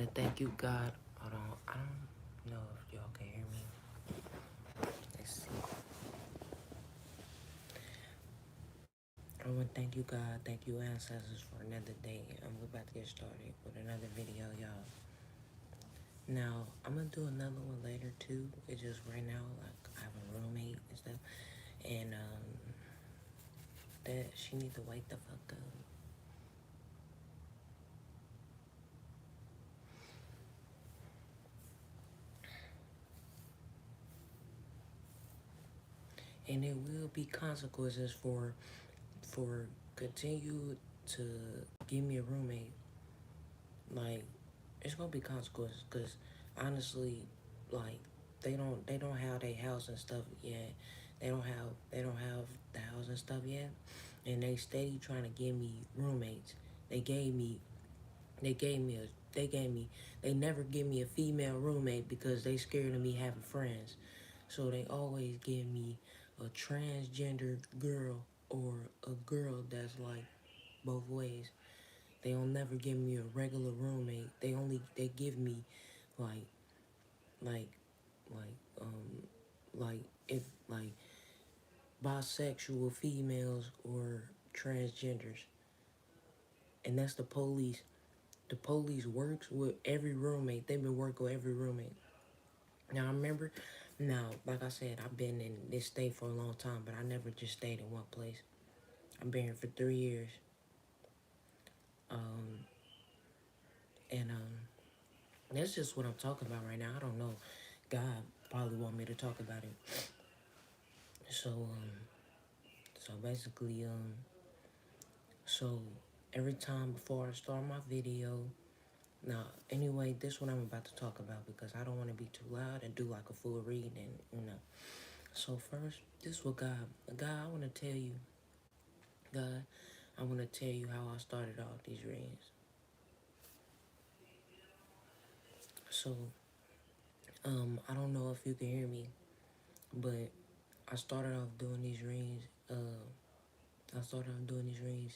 to thank you, God. Hold on. I don't know if y'all can hear me. Let's see. I want to thank you, God. Thank you, ancestors, for another day. I'm about to get started with another video, y'all. Now, I'm going to do another one later, too. It's just right now, like, I have a roommate and stuff. And, that she need to wake the fuck up. And there will be consequences for continue to give me a roommate. Like, it's gonna be consequences, because honestly, like, they don't have their house and stuff yet. They don't have the house and stuff yet, and they steady trying to give me roommates. They gave me they gave me a they never give me a female roommate because they scared of me having friends. So they always give me a transgender girl or a girl that's like both ways. They don't never give me a regular roommate. They give me like like like like if like bisexual females or transgenders. And that's the police. The police works with every roommate. They've been working with every roommate. Now I remember, now like I said, I've been in this state for a long time, but I never just stayed in one place. I've been here for 3 years. Um and that's just what I'm talking about right now. I don't know. God probably want me to talk about it. So basically, so every time before I start my video, now anyway, this is what I'm about to talk about because I don't want to be too loud and do like a full read and. So first, this is what God, I want to tell you, God, I want to tell you how I started all these readings. So, I don't know if you can hear me, but I started off doing these readings. I started off doing these readings.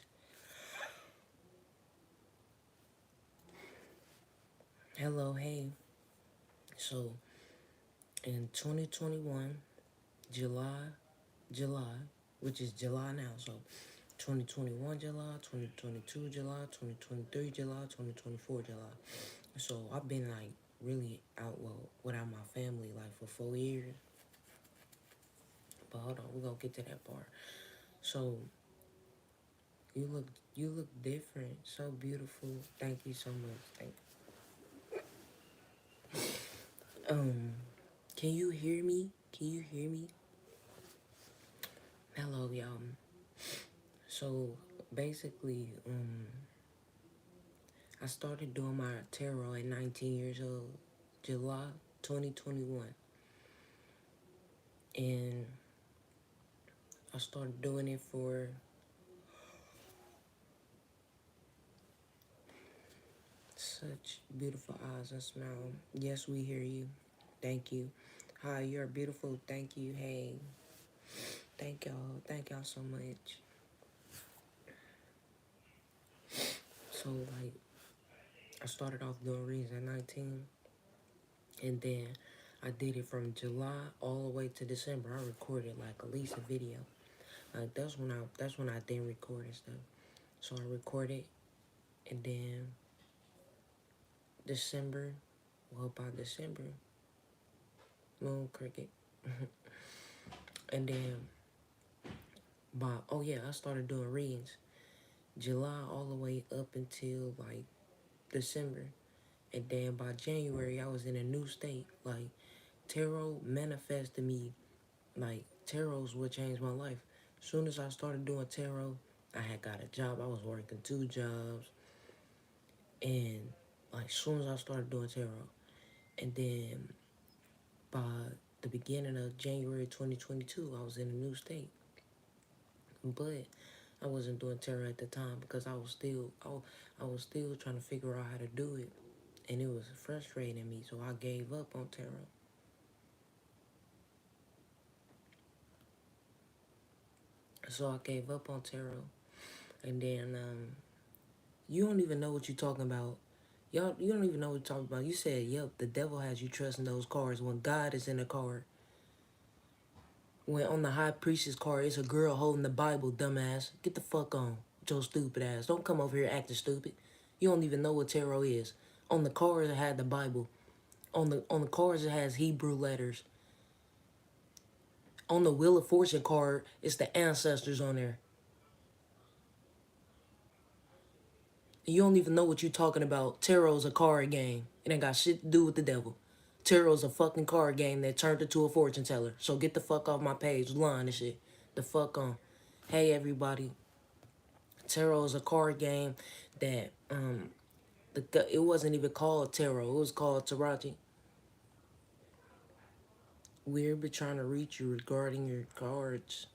Hello, hey. So, in 2021, July, which is July now. So, 2021 July, 2022 July, 2023 July, 2024 July. So, I've been like really out without my family like for 4 years. But hold on, we're gonna get to that part. So, you look you look different, so beautiful. Thank you so much. Thank you. Can you hear me? Can you hear me? Hello, y'all. So basically, I started doing my tarot at 19 years old, July 2021. And I started doing it for such beautiful eyes and smile. Yes, we hear you. Thank you. Hi, you're beautiful. Thank you. Hey, thank y'all. Thank y'all so much. So, like, I started off doing readings at 19, and then I did it from July all the way to December. I recorded like at least a video. Like that's when I didn't record and stuff. So I recorded, and then December, well by December, moon cricket, and then oh yeah, I started doing readings July all the way up until like December, and then by January I was in a new state. Like tarot manifested me. Like tarot's what changed my life. Soon as I started doing tarot, I had got a job. I was working 2 jobs, and like soon as I started doing tarot, and then by the beginning of January 2022, I was in a new state. But I wasn't doing tarot at the time because I was still trying to figure out how to do it, and it was frustrating me. So I gave up on tarot. So I gave up on tarot, and then you don't even know what you're talking about. Y'all, you don't even know what you're talking about. You said, yep, the devil has you trusting those cards when God is in the card. When on the high priestess card, it's a girl holding the Bible, dumbass. Get the fuck on, Joe stupid ass. Don't come over here acting stupid. You don't even know what tarot is. On the card, it had the Bible. On the cards, it has Hebrew letters. On the Wheel of Fortune card, it's the ancestors on there. You don't even know what you're talking about. Tarot's a card game. It ain't got shit to do with the devil. Tarot's a fucking card game that turned into a fortune teller. So get the fuck off my page, lying and shit. The fuck on. Hey everybody. Tarot's a card game that it wasn't even called tarot. It was called Taraji. We've been trying to reach you regarding your cards.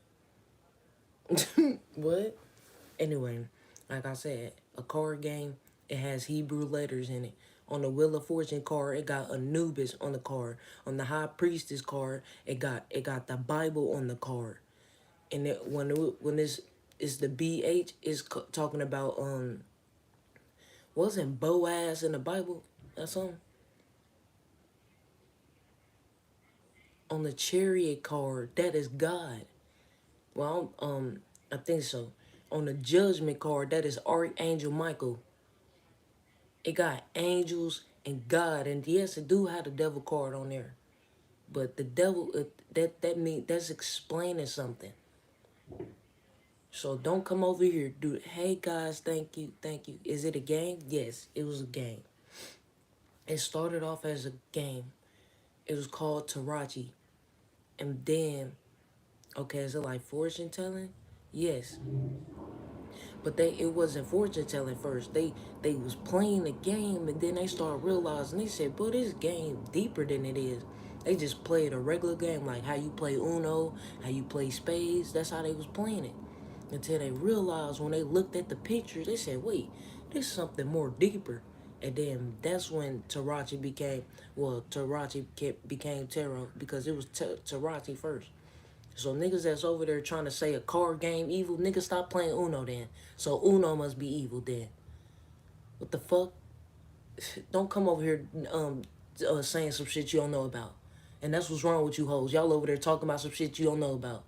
What? Anyway, like I said, a card game, it has Hebrew letters in it. On the Wheel of Fortune card, it got Anubis on the card. On the High Priestess card, it got the Bible on the card. And when this is the BH is talking about wasn't Boaz in the Bible? That's on the Chariot card. That is God. Well, I think so. On the Judgment card, that is Archangel Michael. It got angels and God, and yes, it do have the devil card on there. But the devil, that's explaining something. So don't come over here, dude. Hey guys, thank you, thank you. Is it a game? Yes, it was a game. It started off as a game. It was called Taraji, and then, okay, is it like fortune telling? Yes, but it wasn't fortune telling first. They was playing the game, and then they started realizing, they said, "Bro, this game deeper than it is." They just played a regular game like how you play Uno, how you play spades. That's how they was playing it. Until they realized when they looked at the pictures, they said, "Wait, there's something more deeper." And then that's when Taraji became, well, became Tarot because it was Taraji first. So niggas that's over there trying to say a card game evil, niggas stop playing Uno then. So Uno must be evil then. What the fuck? Don't come over here saying some shit you don't know about. And that's what's wrong with you hoes. Y'all over there talking about some shit you don't know about.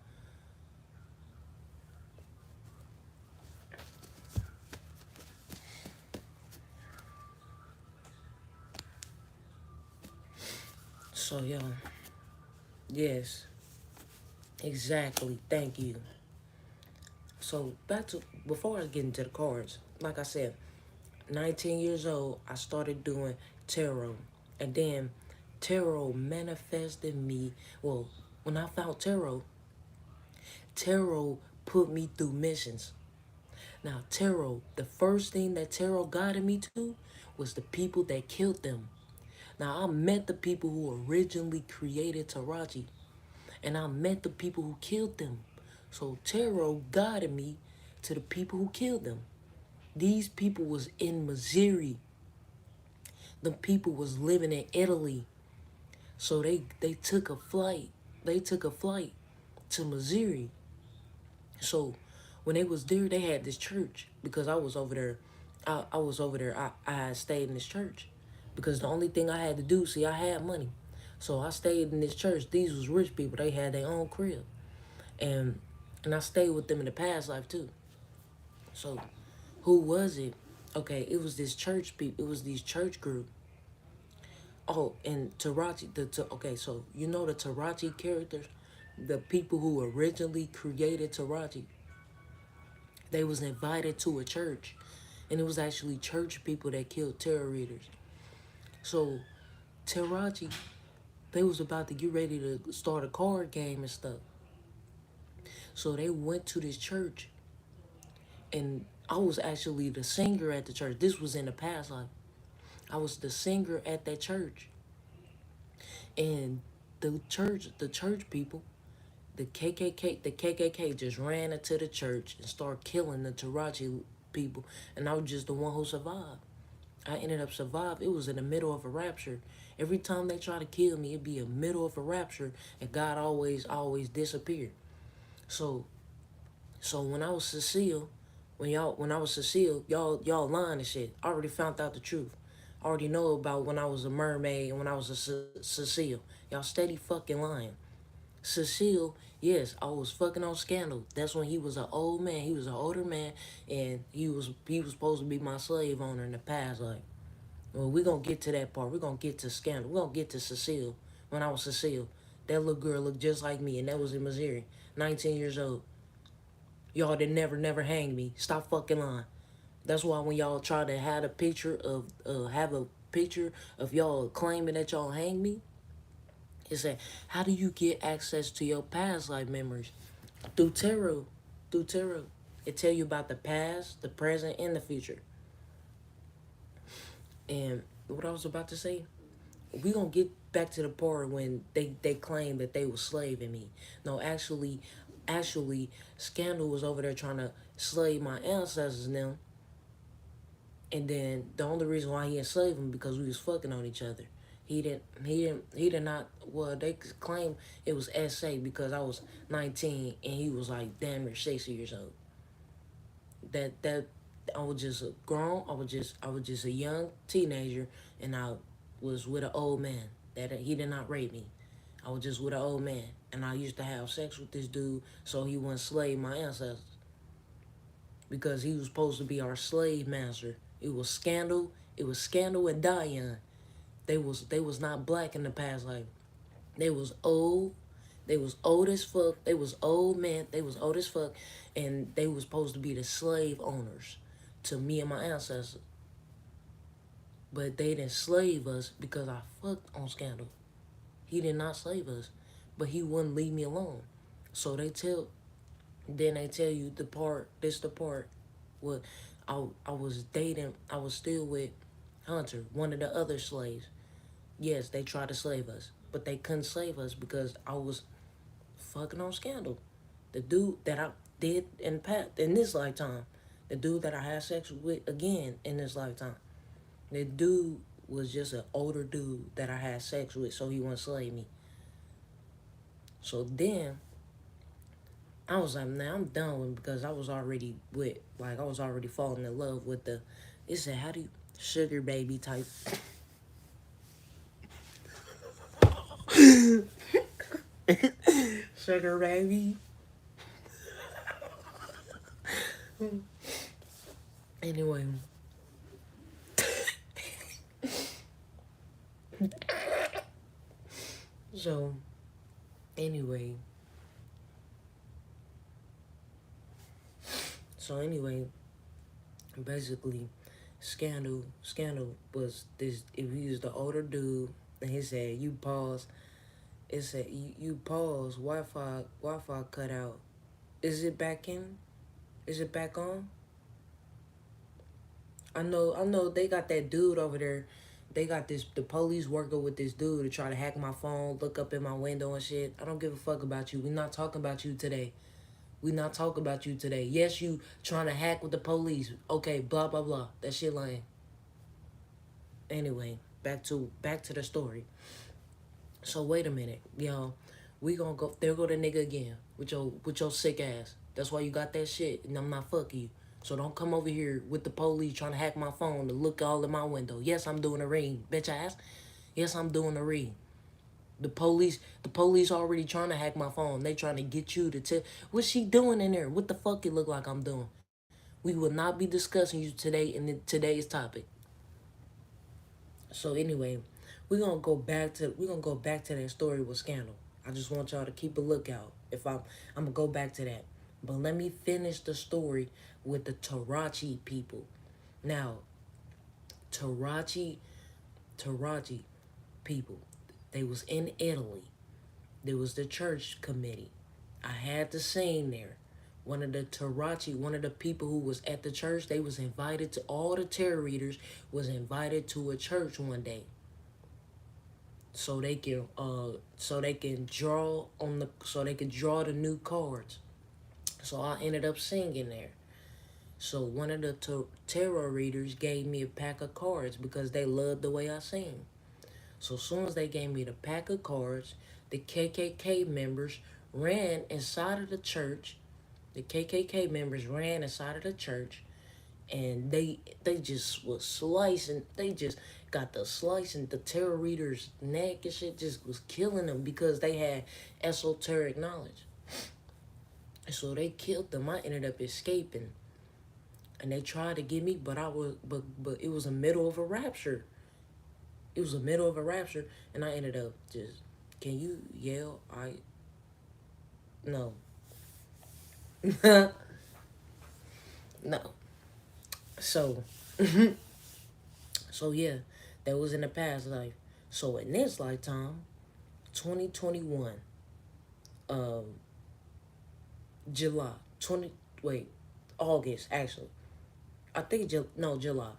So yo, yes, exactly. Thank you. So back to before I get into the cards, like I said, 19 years old, I started doing tarot. And then tarot manifested me. Well, when I found tarot put me through missions. Now, tarot, the first thing that tarot guided me to was the people that killed them. Now, I met the people who originally created Taraji, and I met the people who killed them. So tarot guided me to the people who killed them. These people was in Missouri. The people was living in Italy. So they took a flight. They took a flight to Missouri. So when they was there, they had this church because I was over there. I was over there. I had stayed in this church because the only thing I had to do, see, I had money. So I stayed in this church. These was rich people. They had their own crib. And I stayed with them in the past life too. So who was it? Okay, it was this church people. It was these church group. Oh, and Taraji, okay, so you know the Taraji characters, the people who originally created Taraji, they was invited to a church, and it was actually church people that killed tarot readers. So Taraji, they was about to get ready to start a card game and stuff. So they went to this church, and I was actually the singer at the church. This was in the past life. I was the singer at that church, and the church people, the KKK just ran into the church and started killing the Taraji people, and I was just the one who survived. I ended up surviving. It was in the middle of a rapture. Every time they try to kill me, it'd be a middle of a rapture, and God always disappeared. So when I was Cecile, when I was Cecile, y'all lying and shit. I already found out the truth. already know about when I was a mermaid and when I was a Cecile. Y'all steady fucking lying. Cecile, yes, I was fucking on Scandal. That's when he was an old man. He was an older man, and he was supposed to be my slave owner in the past. Like, well, we gonna get to that part. We gonna get to Scandal. We gonna get to Cecile. When I was Cecile, that little girl looked just like me, and that was in Missouri. 19 years old. Y'all did never hang me. Stop fucking lying. That's why when y'all try to have a picture of y'all claiming that y'all hang me, it said, how do you get access to your past life memories? Through tarot. Through tarot. It tell you about the past, the present, and the future. And what I was about to say, we gonna get back to the part when they claim that they was slaving me. No, actually, Scandal was over there trying to slave my ancestors now. And then the only reason why he enslaved him because we was fucking on each other. He did not, well, they claim it was SA because I was 19 and he was like damn near 60 years old. That I was just a grown, I was just a young teenager, and I was with an old man. That he did not rape me. I was just with an old man, and I used to have sex with this dude so he wouldn't slave my ancestors because he was supposed to be our slave master. It was Scandal. It was Scandal and Diane. They was not black in the past life. They was old. They was old as fuck. They was old man. They was old as fuck, and they was supposed to be the slave owners to me and my ancestors. But they didn't slave us because I fucked on Scandal. He did not slave us, but he wouldn't leave me alone. So then they tell you the part. This the part. What I was dating. I was still with Hunter, one of the other slaves. Yes, they tried to slave us, but they couldn't slave us because I was fucking on Scandal. The dude that I did in this lifetime. The dude that I had sex with again in this lifetime. The dude was just an older dude that I had sex with, so he wouldn't slay me. So then I was like, nah, I'm done with him because I was already falling in love with it said, how do you, sugar baby type. Sugar baby. Anyway. So, anyway. Basically, Scandal was this, if he was the older dude, and he said, you pause. It said, you pause, Wi-Fi cut out. Is it back in? Is it back on? I know they got that dude over there. They got the police working with this dude to try to hack my phone, look up in my window and shit. I don't give a fuck about you. We're not talking about you today. We not talking about you today. Yes, you trying to hack with the police. Okay, blah blah blah. That shit lame. Anyway, back to the story. So wait a minute, y'all. We gonna go there go the nigga again with your sick ass. That's why you got that shit, and I'm not fucking you. So don't come over here with the police trying to hack my phone to look all in my window. Yes, I'm doing a ring, bitch ass. Yes, I'm doing a ring. The police already trying to hack my phone. They trying to get you to tell what she doing in there. What the fuck it look like I'm doing? We will not be discussing you today in today's topic. So anyway, we're gonna go back to that story with Scandal. I just want y'all to keep a lookout. I'm gonna go back to that. But let me finish the story with the Tarachi people. Now, Tarachi Tarachi people. They was in Italy. There was the church committee. I had the scene there. One of the people who was at the church, they was invited to, all the tarot readers was invited to a church one day. So they could draw the new cards. So I ended up singing there. So one of the tarot readers gave me a pack of cards because they loved the way I sing. So as soon as they gave me the pack of cards, the KKK members ran inside of the church. The KKK members ran inside of the church and they just was slicing. They just got the slicing the tarot reader's neck and shit. Just was killing them because they had esoteric knowledge. And so they killed them. I ended up escaping, and they tried to get me, but but it was a middle of a rapture. It was a middle of a rapture, and I ended up just. Can you yell? No. No. So, so yeah, that was in the past life. So in this lifetime, 2021, um, July 20. Wait, August actually. I think no, July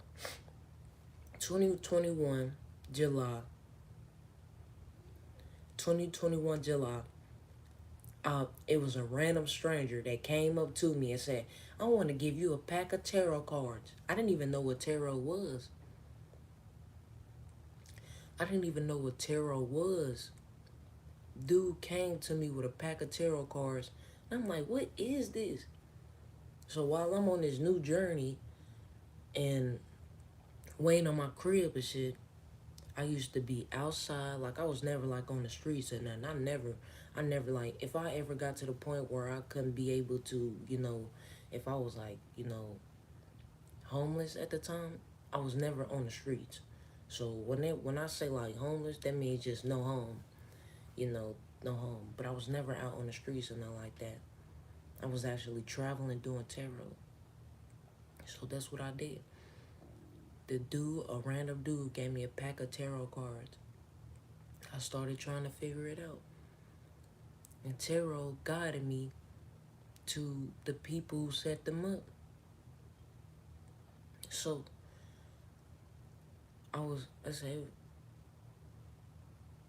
2021, July 2021, July. It was a random stranger that came up to me and said, "I want to give you a pack of tarot cards." I didn't even know what tarot was. I didn't even know what tarot was. Dude came to me with a pack of tarot cards. And I'm like, what is this? So while I'm on this new journey and waiting on my crib and shit, I used to be outside. Like, I was never like on the streets and nothing. I never like, if I ever got to the point where I couldn't be able to, if I was like, homeless at the time, I was never on the streets. So when I say like homeless, that means just no home, no home. But I was never out on the streets or nothing like that. I was actually traveling doing tarot. So that's what I did. A random dude, gave me a pack of tarot cards. I started trying to figure it out. And tarot guided me to the people who set them up. So I said,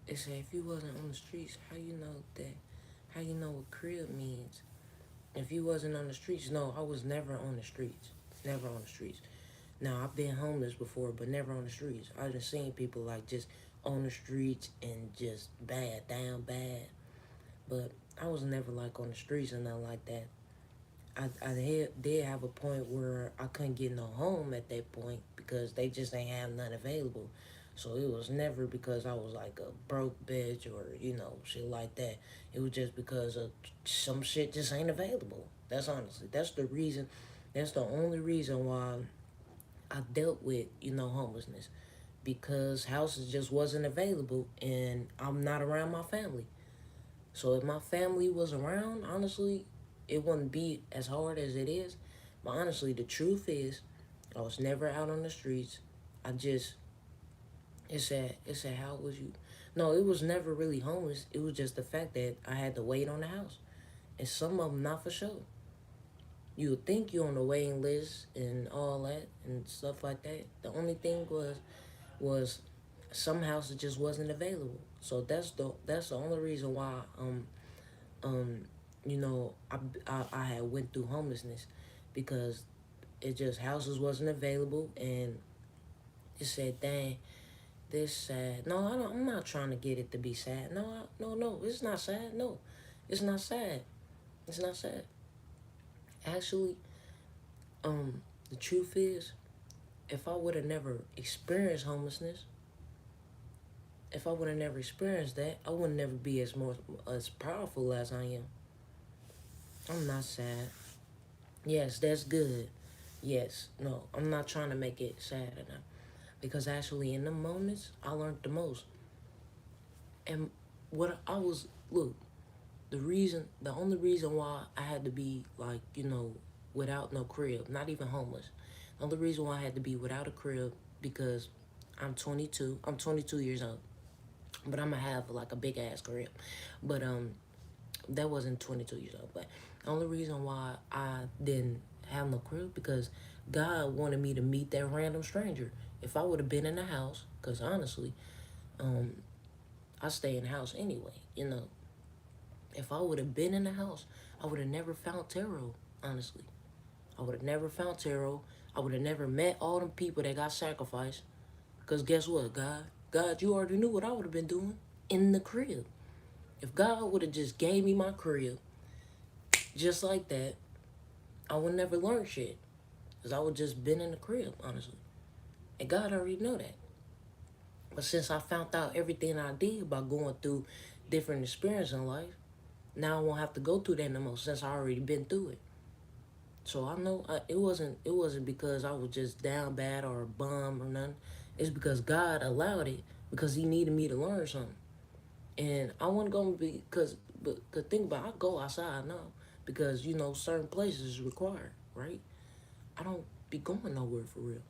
if you wasn't on the streets, how you know what crib means? If you wasn't on the streets, no, I was never on the streets. Never on the streets. Now, I've been homeless before, but never on the streets. I've just seen people like just on the streets and just bad, down bad. But I was never like on the streets or nothing like that. I did have a point where I couldn't get no home at that point because they just ain't have none available. So it was never because I was like a broke bitch or, shit like that. It was just because of some shit just ain't available. That's the reason. That's the only reason why I dealt with, homelessness. Because houses just wasn't available and I'm not around my family. So if my family was around, honestly, it wouldn't be as hard as it is. But honestly, the truth is, I was never out on the streets. I just, it said, how was you? No, it was never really homeless. It was just the fact that I had to wait on the house. And some of them not for sure. You would think you're on the waiting list and all that and stuff like that. The only thing was some houses just wasn't available. So that's the only reason why um I had went through homelessness because it just houses wasn't available and it said, dang, this sad. No, I'm not trying to get it to be sad. No, it's not sad. No, it's not sad. It's not sad. Actually, the truth is, if I would have never experienced homelessness, if I would have never experienced that, I would never be as powerful as I am. I'm not sad. Yes, that's good. Yes, no, I'm not trying to make it sad enough. Because actually, in the moments, I learned the most. And what I was, look, the only reason why I had to be like, without no crib, not even homeless. The only reason why I had to be without a crib because I'm 22. I'm 22 years old, but I'm gonna have like a big ass crib. But that wasn't 22 years old. But the only reason why I didn't have no crib because God wanted me to meet that random stranger. If I would have been in the house, because honestly, I stay in the house anyway. If I would have been in the house, I would have never found tarot. Honestly, I would have never found tarot. I would have never met all them people that got sacrificed. Because guess what, God, you already knew what I would have been doing in the crib. If God would have just gave me my crib, just like that, I would never learn shit. because I would just been in the crib, honestly. And God already know that. But since I found out everything I did by going through different experiences in life, now I won't have to go through that no more since I already been through it. So I know it wasn't because I was just down bad or a bum or nothing. It's because God allowed it because He needed me to learn something. And I wasn't gonna be cause think about it, I go outside now because certain places is required, right? I don't be going nowhere for real.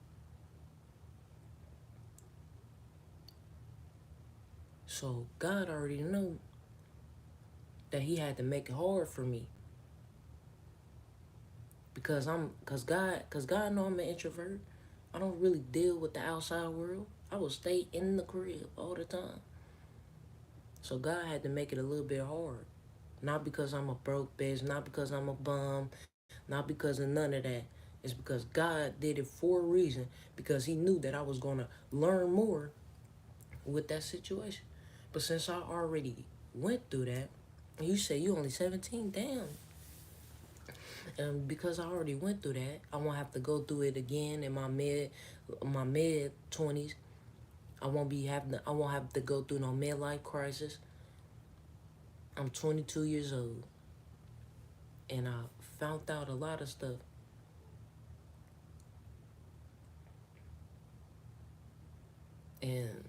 So God already knew that He had to make it hard for me because God know I'm an introvert. I don't really deal with the outside world. I will stay in the crib all the time. So God had to make it a little bit hard. Not because I'm a broke bitch, not because I'm a bum, not because of none of that. It's because God did it for a reason. Because He knew that I was gonna learn more with that situation. But since I already went through that, and you say you only 17, damn. And because I already went through that, I won't have to go through it again in my mid 20s. I won't have to go through no midlife crisis. I'm 22 years old, and I found out a lot of stuff. And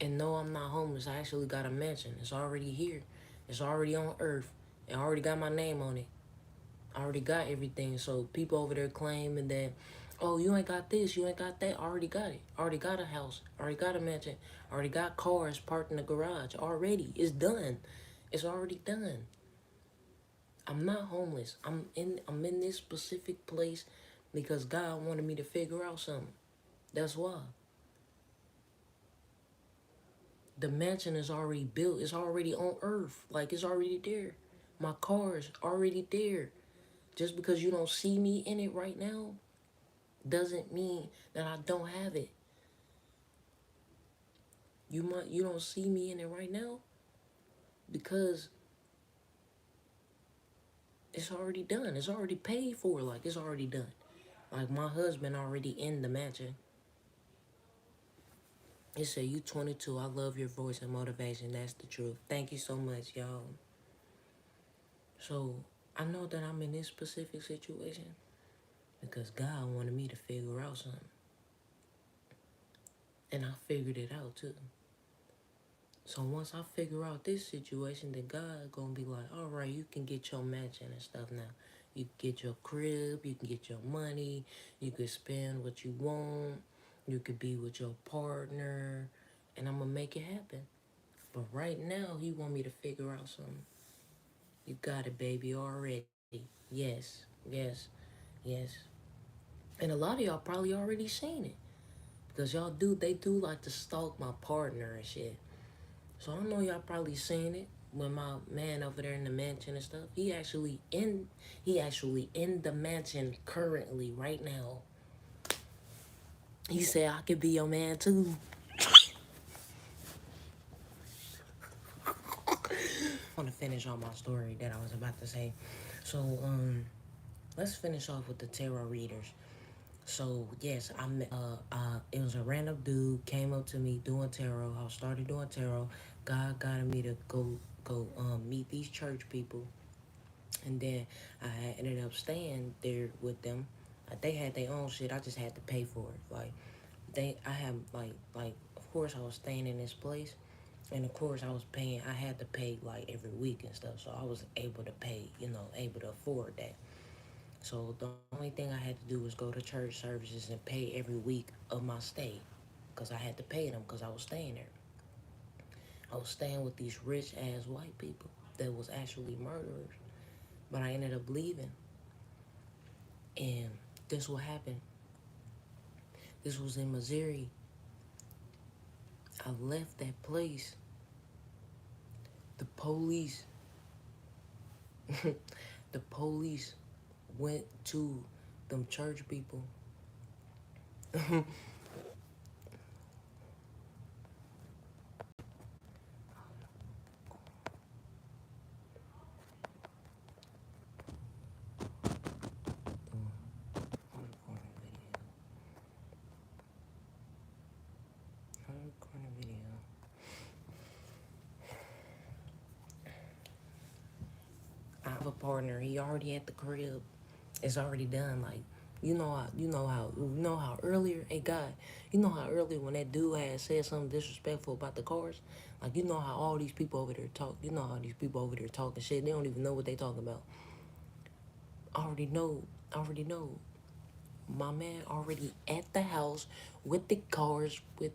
and no, I'm not homeless. I actually got a mansion. It's already here. It's already on earth. I already got my name on it. I already got everything. So people over there claiming that, oh, you ain't got this, you ain't got that. I already got it. I already got a house. I already got a mansion. I already got cars parked in the garage. Already. It's done. It's already done. I'm not homeless. I'm in this specific place because God wanted me to figure out something. That's why. The mansion is already built. It's already on earth. Like it's already there. My car's already there. Just because you don't see me in it right now doesn't mean that I don't have it. You don't see me in it right now because it's already done. It's already paid for. Like it's already done. Like my husband already in the mansion. He said, "You 22. I love your voice and motivation. That's the truth. Thank you so much, y'all." So I know that I'm in this specific situation because God wanted me to figure out something, and I figured it out too. So once I figure out this situation, then God gonna be like, all right, you can get your mansion and stuff now. You can get your crib, you can get your money, you can spend what you want, you could be with your partner, and I'm gonna make it happen. But right now, He want me to figure out something. You got it, baby, already. Yes, yes, yes. And a lot of y'all probably already seen it. Because they do like to stalk my partner and shit. So I know y'all probably seen it with my man over there in the mansion and stuff. He actually in the mansion currently right now. He said I could be your man too. I want to finish on my story that I was about to say. So let's finish off with the tarot readers. So yes, it was a random dude came up to me doing tarot. I started doing tarot. God guided me to go meet these church people, and then I ended up staying there with them. They had their own shit. I just had to pay for it. I have of course I was staying in this place, and of course I had to pay like every week and stuff. So I was able to pay, able to afford that. So the only thing I had to do was go to church services and pay every week of my stay, because I had to pay them because I was staying there. I was staying with these rich ass white people that was actually murderers, but I ended up leaving. And this what happened. This was in Missouri. I left that place. The police, the police went to them church people. recording a video. I have a partner. He already at the crib. It's already done. Like, you know how earlier a guy, you know how earlier when that dude had said something disrespectful about the cars, like you know how all these people over there talk. You know how these people over there talking shit. They don't even know what they talking about. I already know. I already know. My man already at the house with the cars, with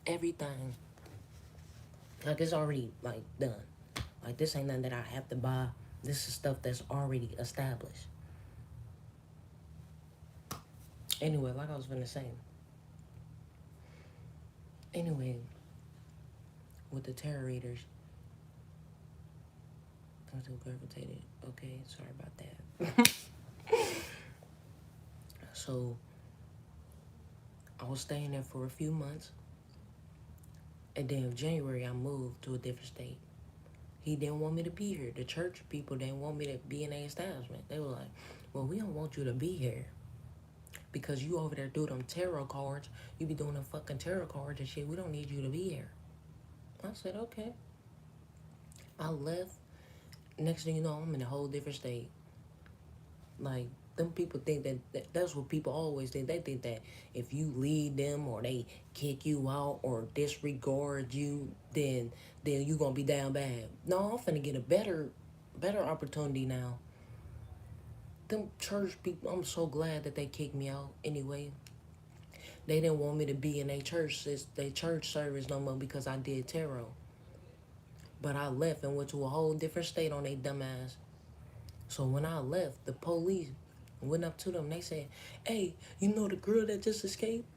everything. Like it's already like done. Like this ain't nothing that I have to buy. This is stuff that's already established. Anyway, like I was gonna say. Anyway, with the terror readers, I'm still gravitated. Okay, sorry about that. So I was staying there for a few months, and then in January I moved to a different state. He didn't want me to be here. The church people didn't want me to be in a establishment. They were like, "Well, we don't want you to be here because you over there do them tarot cards. You be doing them fucking tarot cards and shit. We don't need you to be here." I said, "Okay." I left. Next thing you know, I'm in a whole different state. Like them people think that's what people always think. They think that if you leave them or they kick you out or disregard you, then you gonna be down bad. No, I'm finna get a better opportunity now. Them church people, I'm so glad that they kicked me out anyway. They didn't want me to be in their church service no more because I did tarot. But I left and went to a whole different state on their dumb ass. So when I left, the police went up to them. They said, "Hey, you know the girl that just escaped?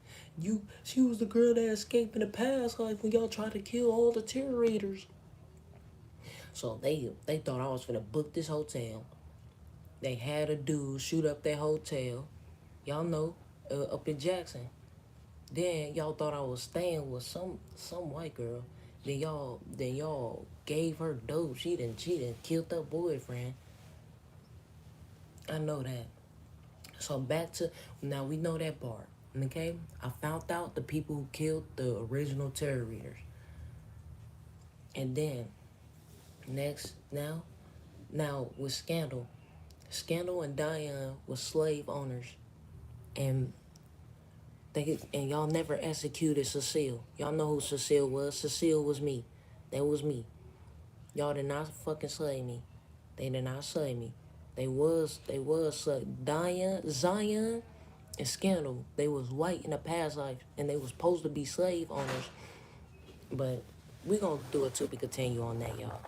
She was the girl that escaped in the past, like when y'all tried to kill all the terror raiders." So they thought I was gonna book this hotel. They had a dude shoot up that hotel. Y'all know, up in Jackson. Then y'all thought I was staying with some white girl. Then y'all gave her dope. She done killed her boyfriend. I know that. So back to now we know that part. Okay? I found out the people who killed the original terror readers. And then next now with Scandal. Scandal and Diane was slave owners. And y'all never executed Cecile. Y'all know who Cecile was. Cecile was me. That was me. Y'all did not fucking slay me. They did not slay me. They was Diane, Zion, and Scandal. They was white in a past life, and they was supposed to be slave owners. But we gonna do it till we continue on that, y'all.